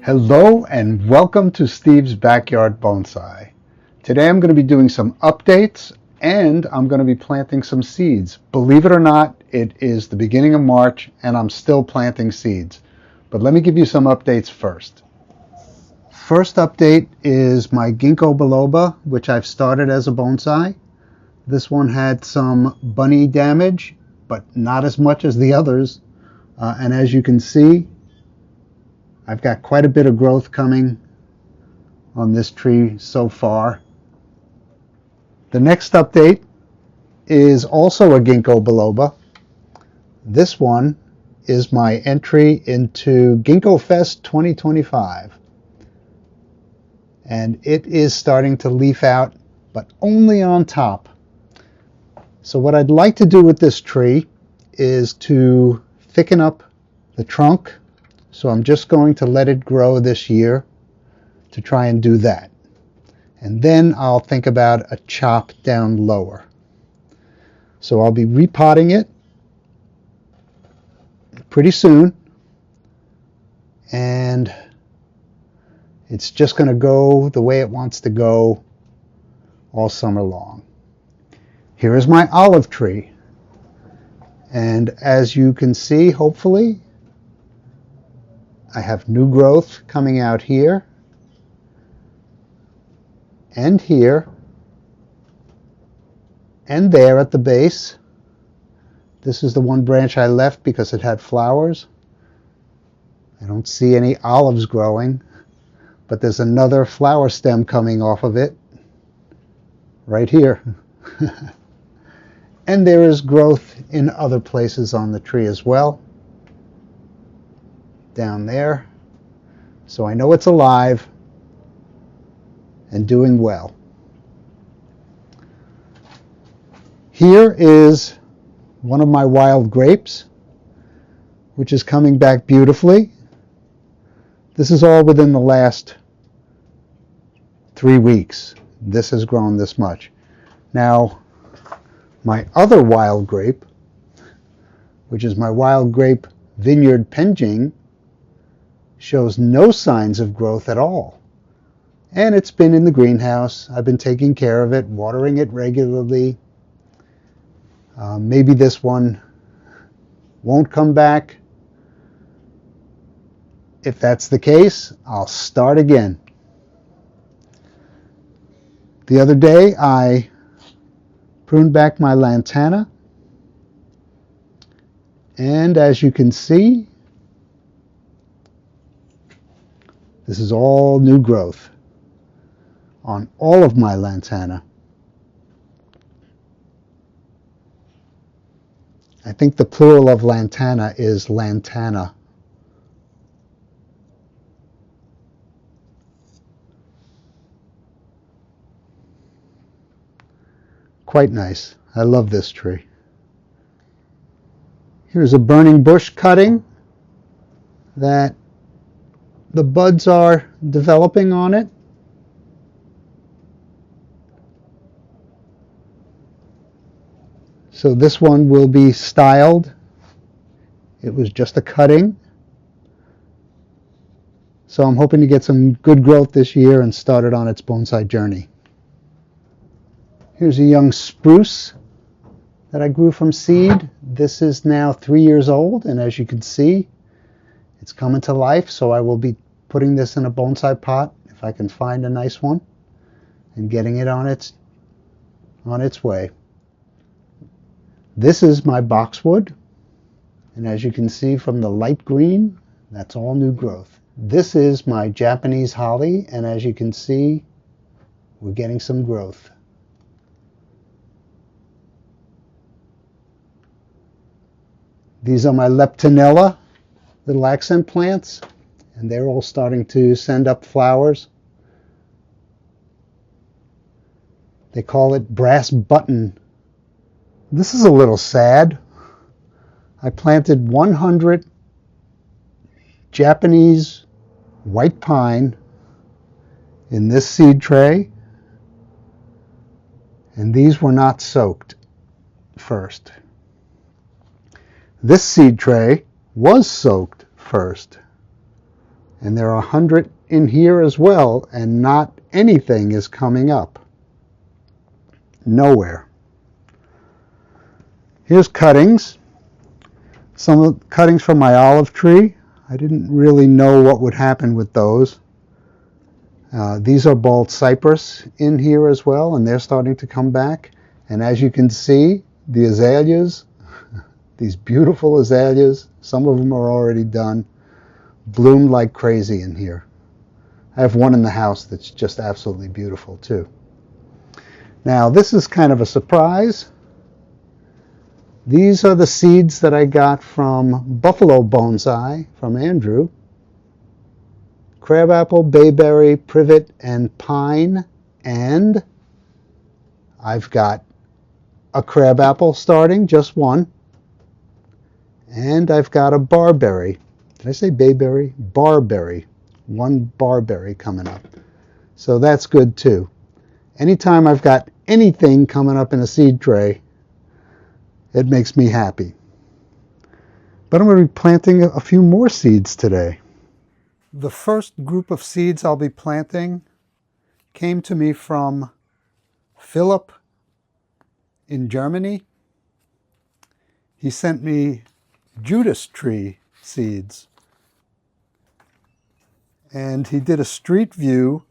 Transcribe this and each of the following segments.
Hello and welcome to Steve's Backyard Bonsai. Today I'm going to be doing some updates and I'm going to be planting some seeds. Believe it or not, it is the beginning of March and I'm still planting seeds. But let me give you some updates first. First update is my ginkgo biloba, which I've started as a bonsai. This one had some bunny damage, but not as much as the others. And as you can see, I've got quite a bit of growth coming on this tree so far. The next update is also a ginkgo biloba. This one is my entry into Ginkgo Fest 2025. And it is starting to leaf out, but only on top. So what I'd like to do with this tree is to thicken up the trunk. So I'm just going to let it grow this year to try and do that. And then I'll think about a chop down lower. So I'll be repotting it pretty soon. And it's just going to go the way it wants to go all summer long. Here is my olive tree. And as you can see, hopefully, I have new growth coming out here and here and there at the base. This is the one branch I left because it had flowers. I don't see any olives growing, but there's another flower stem coming off of it right here. And there is growth in other places on the tree as well. Down there. So I know it's alive and doing well. Here is one of my wild grapes, which is coming back beautifully. This is all within the last 3 weeks. This has grown this much. Now, my other wild grape, which is my wild grape vineyard penjing, shows no signs of growth at all. And it's been in the greenhouse. I've been taking care of it, watering it regularly. Maybe this one won't come back. If that's the case, I'll start again. The other day I pruned back my lantana. And as you can see, this is all new growth on all of my lantana. I think the plural of lantana is lantana. Quite nice. I love this tree. Here's a burning bush cutting that the buds are developing on it. So this one will be styled. It was just a cutting. So I'm hoping to get some good growth this year and start it on its bonsai journey. Here's a young spruce that I grew from seed. This is now 3 years old, and as you can see, it's coming to life, so I will be putting this in a bonsai pot if I can find a nice one and getting it on its way. This is my boxwood, and as you can see from the light green, that's all new growth. This is my Japanese holly, and as you can see, we're getting some growth. These are my leptonella little accent plants, and they're all starting to send up flowers. They call it brass button. This is a little sad. I planted 100 Japanese white pine in this seed tray, and these were not soaked first. This seed tray was soaked first, And there are 100 in here as well, and not anything is coming up. Nowhere. Here's cuttings. Some of the cuttings from my olive tree. I didn't really know what would happen with those. These are bald cypress in here as well, and they're starting to come back. And as you can see, the azaleas, these beautiful azaleas, some of them are already done, bloom like crazy in here. I have one in the house that's just absolutely beautiful too. Now this is kind of a surprise. These are the seeds that I got from Buffalo Bonsai from Andrew. Crabapple, bayberry, privet, and pine. And I've got a crabapple starting, just one. And I've got a barberry. Did I say bayberry? Barberry. One barberry coming up. So that's good too. Anytime I've got anything coming up in a seed tray, it makes me happy. But I'm going to be planting a few more seeds today. The first group of seeds I'll be planting came to me from Philip in Germany. He sent me Judas tree seeds. And he did a street view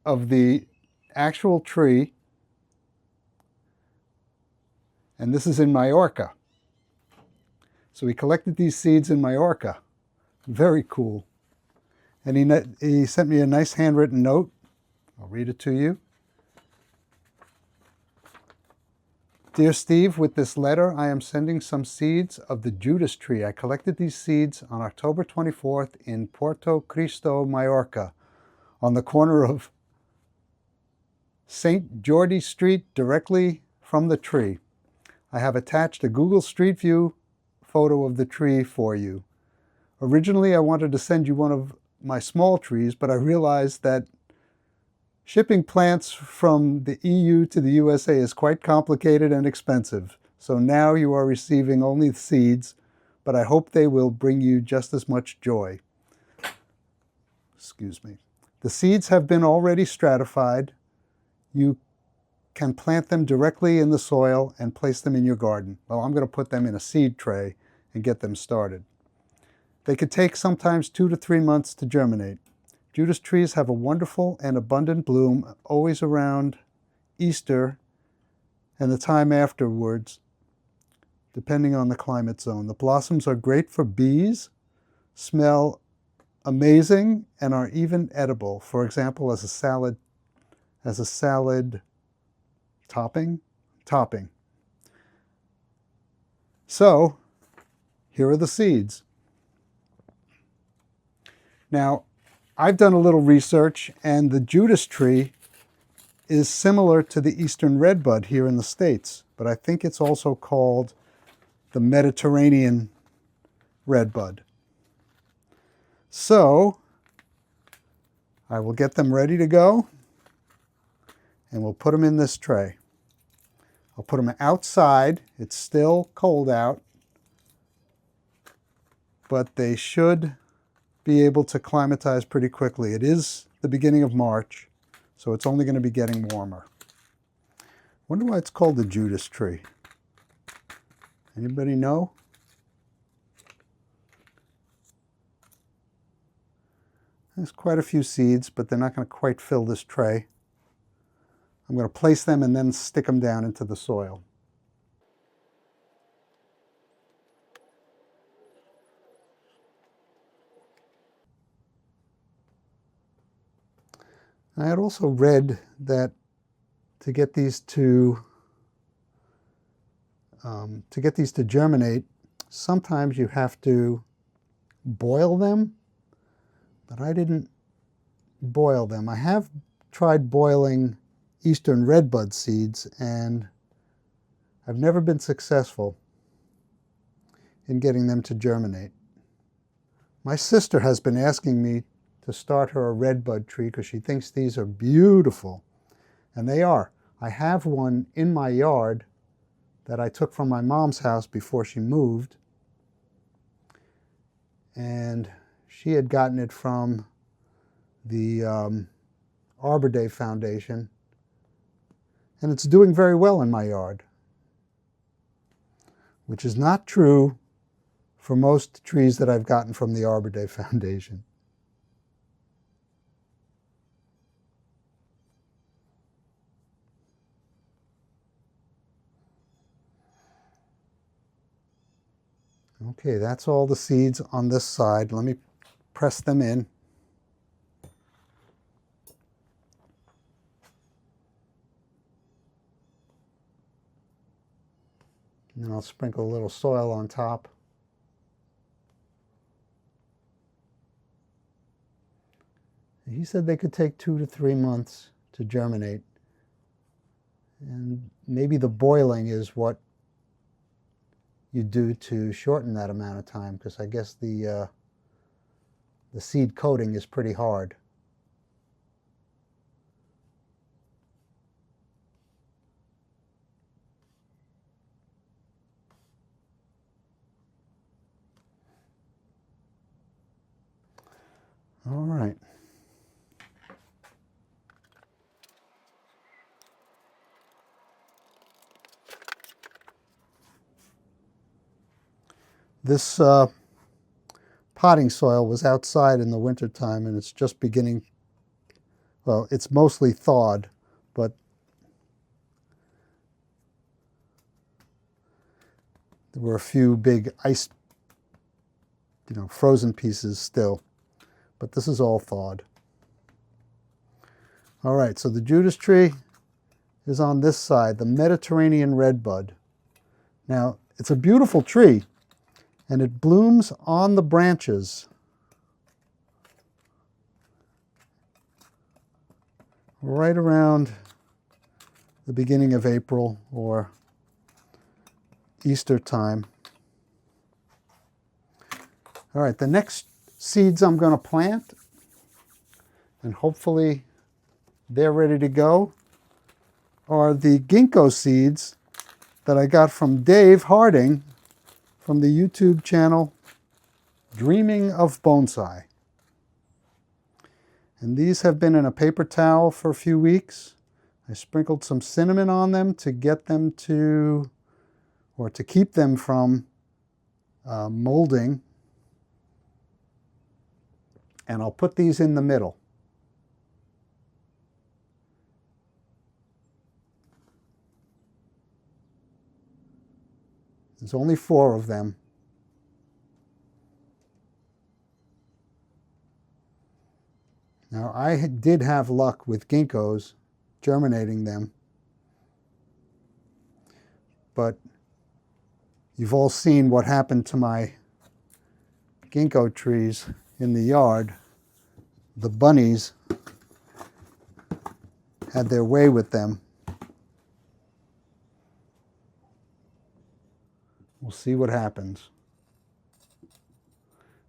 of the actual tree. And this is in Mallorca. So he collected these seeds in Mallorca. Very cool. And he sent me a nice handwritten note. I'll read it to you. Dear Steve, with this letter, I am sending some seeds of the Judas tree. I collected these seeds on October 24th in Puerto Cristo, Mallorca, on the corner of St. Jordi Street, directly from the tree. I have attached a Google Street View photo of the tree for you. Originally, I wanted to send you one of my small trees, but I realized that shipping plants from the EU to the USA is quite complicated and expensive. So now you are receiving only the seeds, but I hope they will bring you just as much joy. Excuse me. The seeds have been already stratified. You can plant them directly in the soil and place them in your garden. Well, I'm going to put them in a seed tray and get them started. They could take sometimes 2 to 3 months to germinate. Judas trees have a wonderful and abundant bloom always around Easter and the time afterwards, depending on the climate zone. The blossoms are great for bees, smell amazing, and are even edible. For example, as a salad topping. So, here are the seeds. Now, I've done a little research, and the Judas tree is similar to the Eastern redbud here in the States, but I think it's also called the Mediterranean redbud. So, I will get them ready to go, and we'll put them in this tray. I'll put them outside. It's still cold out, but they should be able to climatize pretty quickly. It is the beginning of March, so it's only going to be getting warmer. Wonder why it's called the Judas tree. Anybody know? There's quite a few seeds, but they're not going to quite fill this tray. I'm going to place them and then stick them down into the soil. I had also read that to get these to germinate, sometimes you have to boil them, but I didn't boil them. I have tried boiling Eastern redbud seeds, and I've never been successful in getting them to germinate. My sister has been asking me to start her a redbud tree because she thinks these are beautiful, and they are. I have one in my yard that I took from my mom's house before she moved, and she had gotten it from the Arbor Day Foundation, and it's doing very well in my yard, which is not true for most trees that I've gotten from the Arbor Day Foundation. Okay, that's all the seeds on this side. Let me press them in. And then I'll sprinkle a little soil on top. He said they could take 2 to 3 months to germinate. And maybe the boiling is what you do to shorten that amount of time, because I guess the seed coating is pretty hard. All right. This potting soil was outside in the wintertime, and it's just beginning, well, it's mostly thawed, but there were a few big ice, frozen pieces still, but this is all thawed. All right, so the Judas tree is on this side, the Mediterranean redbud. Now, it's a beautiful tree, and it blooms on the branches. Right around the beginning of April or Easter time. All right, the next seeds I'm going to plant, and hopefully they're ready to go, are the ginkgo seeds that I got from Dave Harding from the YouTube channel Dreaming of Bonsai. And these have been in a paper towel for a few weeks. I sprinkled some cinnamon on them to get them to, or to keep them from molding. And I'll put these in the middle. There's only 4 of them. Now, I did have luck with ginkgos germinating them, but you've all seen what happened to my ginkgo trees in the yard. The bunnies had their way with them. We'll see what happens.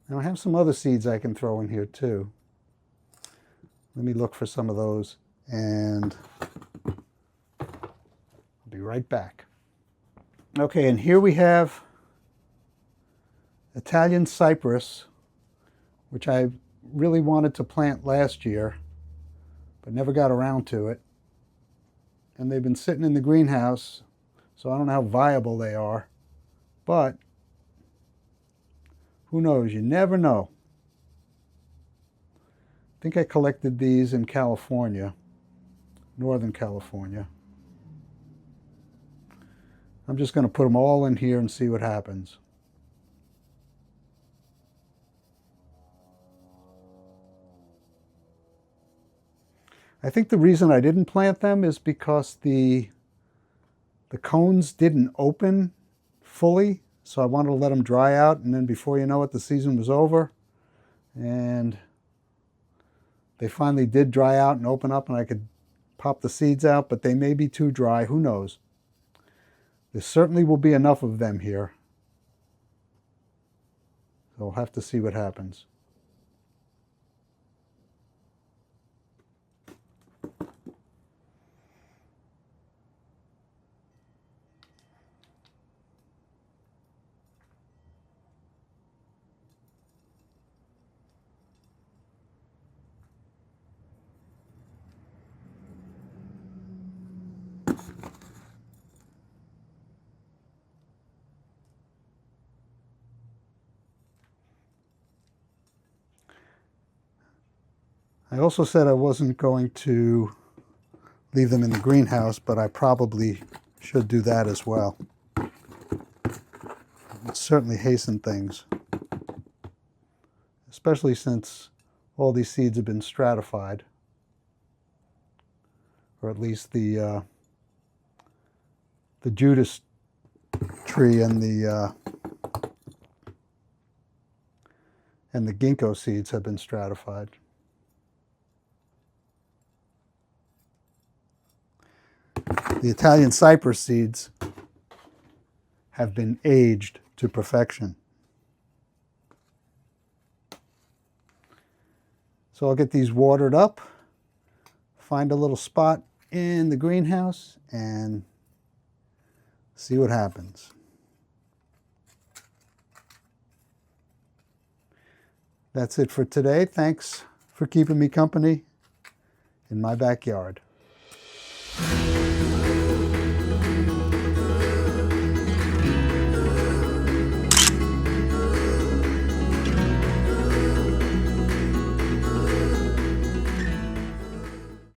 Now, I have some other seeds I can throw in here too. Let me look for some of those, and I'll be right back. Okay, and here we have Italian cypress, which I really wanted to plant last year, but never got around to it. And they've been sitting in the greenhouse, so I don't know how viable they are, but who knows? You never know. I think I collected these in California, Northern California. I'm just going to put them all in here and see what happens. I think the reason I didn't plant them is because the cones didn't open fully, so I wanted to let them dry out, and then before you know it, the season was over. And they finally did dry out and open up, and I could pop the seeds out, but they may be too dry. Who knows? There certainly will be enough of them here. So we'll have to see what happens. I also said I wasn't going to leave them in the greenhouse, but I probably should do that as well. It certainly hasten things, especially since all these seeds have been stratified, or at least the Judas tree and the ginkgo seeds have been stratified. The Italian cypress seeds have been aged to perfection. So I'll get these watered up, find a little spot in the greenhouse, and see what happens. That's it for today. Thanks for keeping me company in my backyard.